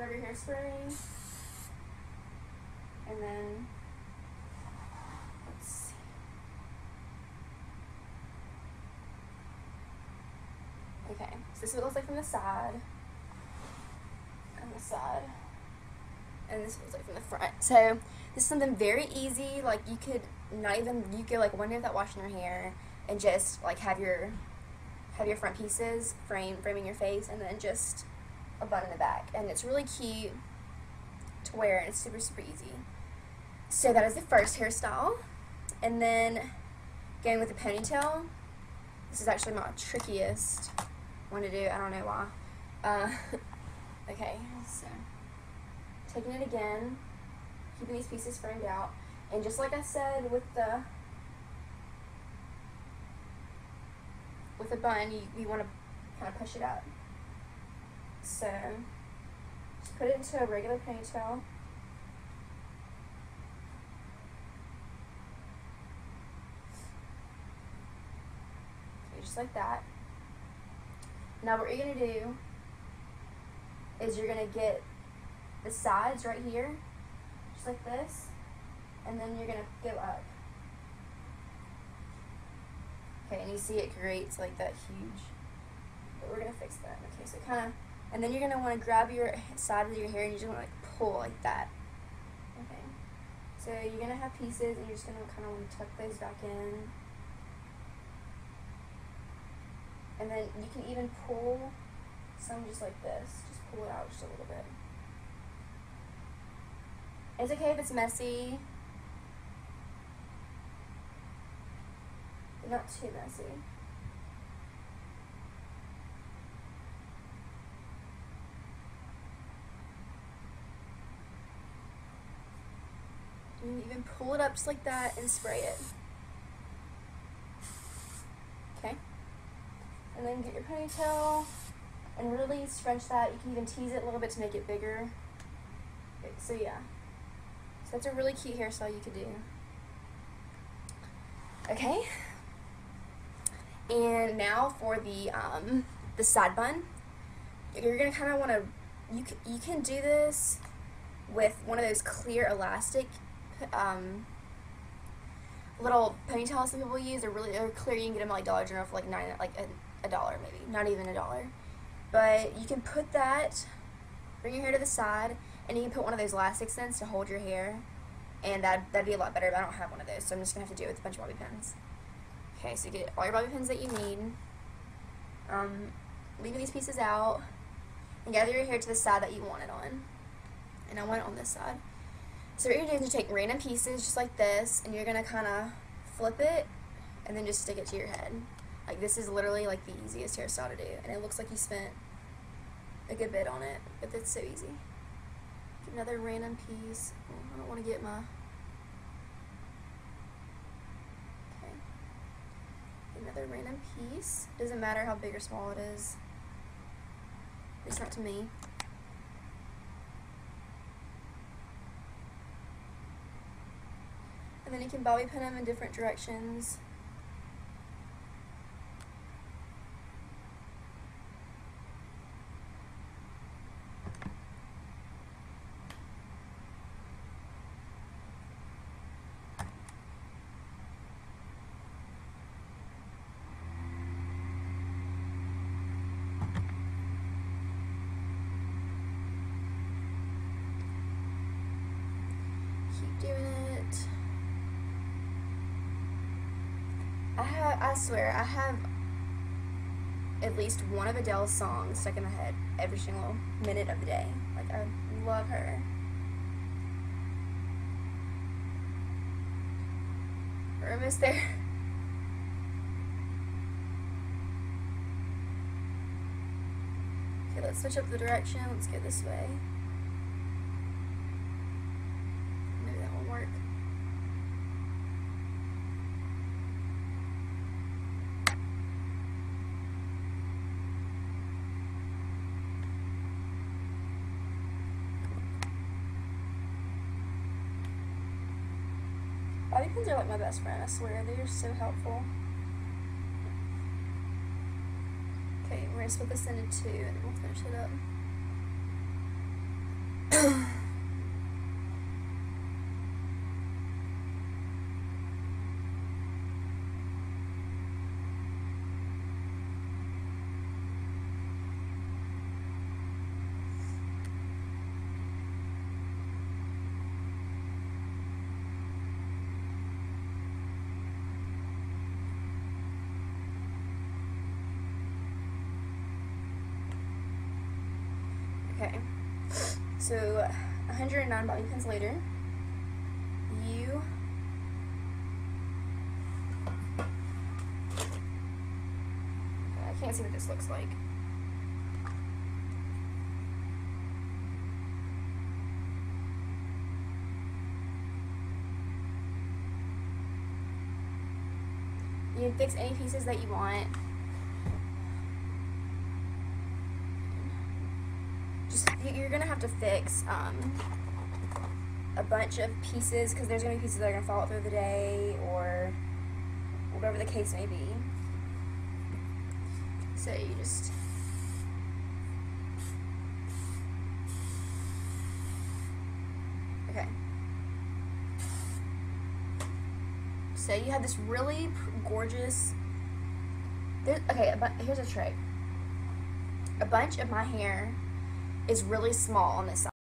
of your hairspray. And then, let's see. Okay, so this is what it looks like from the side. And the side. And this is what it looks like from the front. So, this is something very easy. Like, you could like one day without washing your hair and just like have your front pieces framing your face, and then just a bun in the back. And it's really cute to wear, and it's super, super easy. So that is the first hairstyle. And then going with the ponytail. This is actually my trickiest one to do. I don't know why. Okay, so taking it again, keeping these pieces framed out, and just like I said with the bun, you want to kind of push it up. So just put it into a regular ponytail. Okay, just like that. Now what you're going to do is you're going to get the sides right here, just like this, and then you're going to go up. Okay, and you see it creates like that huge, but we're going to fix that. Okay, so kind of, and then you're going to want to grab your side of your hair and you just want to like pull like that. Okay, so you're going to have pieces and you're just going to kind of want to tuck those back in. And then you can even pull some just like this. Just pull it out just a little bit. It's okay if it's messy, but not too messy. You can even pull it up just like that and spray it. Okay? And then get your ponytail and really scrunch that. You can even tease it a little bit to make it bigger. Okay, so yeah. So that's a really cute hairstyle you could do. Okay. And now for the side bun. You're gonna kind of want to. You can do this with one of those clear elastic little ponytails some people use. They're clear. You can get them at like Dollar General for like a dollar maybe, not even $1. But you can put that, bring your hair to the side, and you can put one of those elastics in to hold your hair, and that'd be a lot better, but I don't have one of those, so I'm just going to have to do it with a bunch of bobby pins. Okay, so you get all your bobby pins that you need, leaving these pieces out, and gather your hair to the side that you want it on. And I want it on this side. So what you're doing is you take random pieces just like this, and you're going to kind of flip it, and then just stick it to your head. Like, this is literally like the easiest hairstyle to do, and it looks like you spent a good bit on it, but it's so easy. Get another random piece. Oh, I don't want to get my... Okay. Get another random piece. Doesn't matter how big or small it is. At least not to me. And then you can bobby pin them in different directions. Keep doing it. I swear, I have at least one of Adele's songs stuck in my head every single minute of the day. Like, I love her. We're almost there. Okay, let's switch up the direction. Let's go this way. Maybe that won't work. Bobby pins are like my best friend, I swear. They are so helpful. Okay, we're going to split this into two and then we'll finish it up. Okay, so 109 bobby pins later, I can't see what this looks like. You can fix any pieces that you want. You're gonna have to fix a bunch of pieces because there's gonna be pieces that are gonna fall out through the day or whatever the case may be. So you just okay. So you have this really gorgeous. Here's a trick. A bunch of my hair is really small on this side.